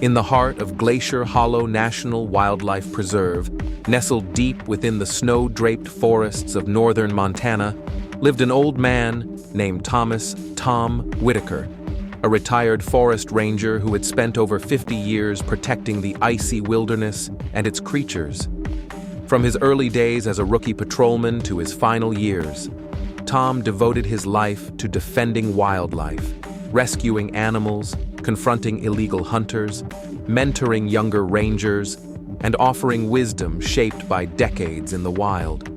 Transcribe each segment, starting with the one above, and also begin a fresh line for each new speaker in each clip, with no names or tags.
In the heart of Glacier Hollow National Wildlife Preserve, nestled deep within the snow-draped forests of northern Montana, lived an old man named Tom Whitaker, a retired forest ranger who had spent over 50 years protecting the icy wilderness and its creatures. From his early days as a rookie patrolman to his final years, Tom devoted his life to defending wildlife, rescuing animals, confronting illegal hunters, mentoring younger rangers, and offering wisdom shaped by decades in the wild.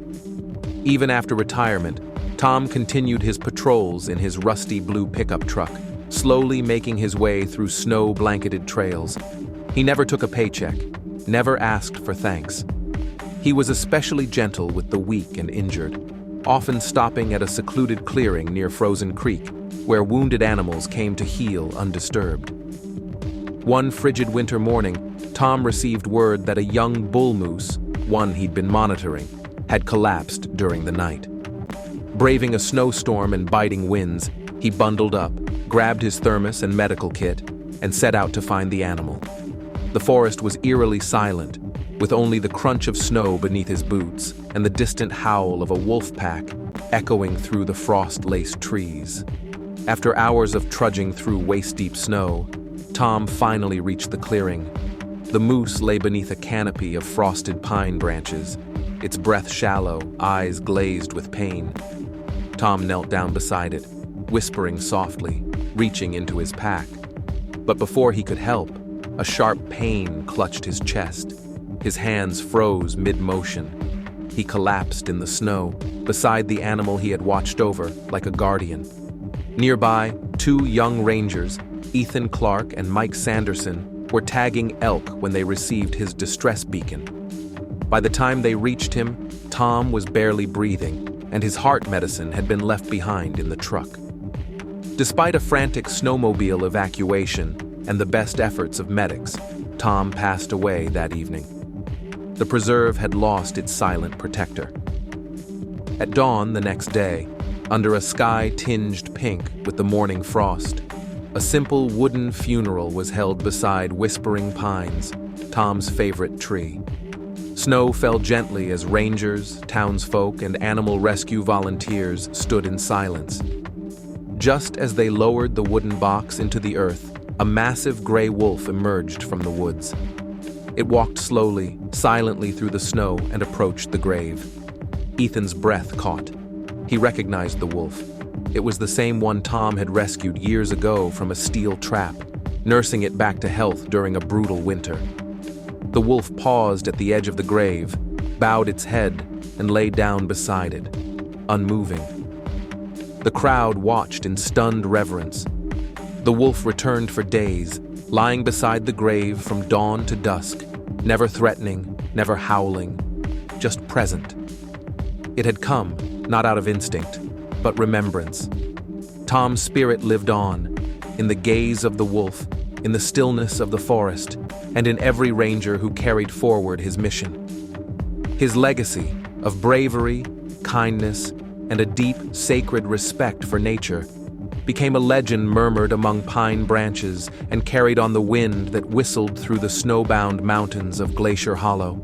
Even after retirement, Tom continued his patrols in his rusty blue pickup truck, slowly making his way through snow-blanketed trails. He never took a paycheck, never asked for thanks. He was especially gentle with the weak and injured, often stopping at a secluded clearing near Frozen Creek, where wounded animals came to heal undisturbed. One frigid winter morning, Tom received word that a young bull moose, one he'd been monitoring, had collapsed during the night. Braving a snowstorm and biting winds, he bundled up, grabbed his thermos and medical kit, and set out to find the animal. The forest was eerily silent, with only the crunch of snow beneath his boots and the distant howl of a wolf pack echoing through the frost-laced trees. After hours of trudging through waist-deep snow, Tom finally reached the clearing. The moose lay beneath a canopy of frosted pine branches, its breath shallow, eyes glazed with pain. Tom knelt down beside it, whispering softly, reaching into his pack. But before he could help, a sharp pain clutched his chest. His hands froze mid-motion. He collapsed in the snow, beside the animal he had watched over like a guardian. Nearby, two young rangers, Ethan Clark and Mike Sanderson, were tagging elk when they received his distress beacon. By the time they reached him, Tom was barely breathing, and his heart medicine had been left behind in the truck. Despite a frantic snowmobile evacuation and the best efforts of medics, Tom passed away that evening. The preserve had lost its silent protector. At dawn the next day, under a sky tinged pink with the morning frost, a simple wooden funeral was held beside Whispering Pines, Tom's favorite tree. Snow fell gently as rangers, townsfolk, and animal rescue volunteers stood in silence. Just as they lowered the wooden box into the earth, a massive gray wolf emerged from the woods. It walked slowly, silently through the snow and approached the grave. Ethan's breath caught. He recognized the wolf. It was the same one Tom had rescued years ago from a steel trap, nursing it back to health during a brutal winter. The wolf paused at the edge of the grave, bowed its head, and lay down beside it, unmoving. The crowd watched in stunned reverence. The wolf returned for days, lying beside the grave from dawn to dusk, never threatening, never howling, just present. It had come, not out of instinct, but remembrance. Tom's spirit lived on, in the gaze of the wolf, in the stillness of the forest, and in every ranger who carried forward his mission. His legacy of bravery, kindness, and a deep, sacred respect for nature became a legend murmured among pine branches and carried on the wind that whistled through the snowbound mountains of Glacier Hollow.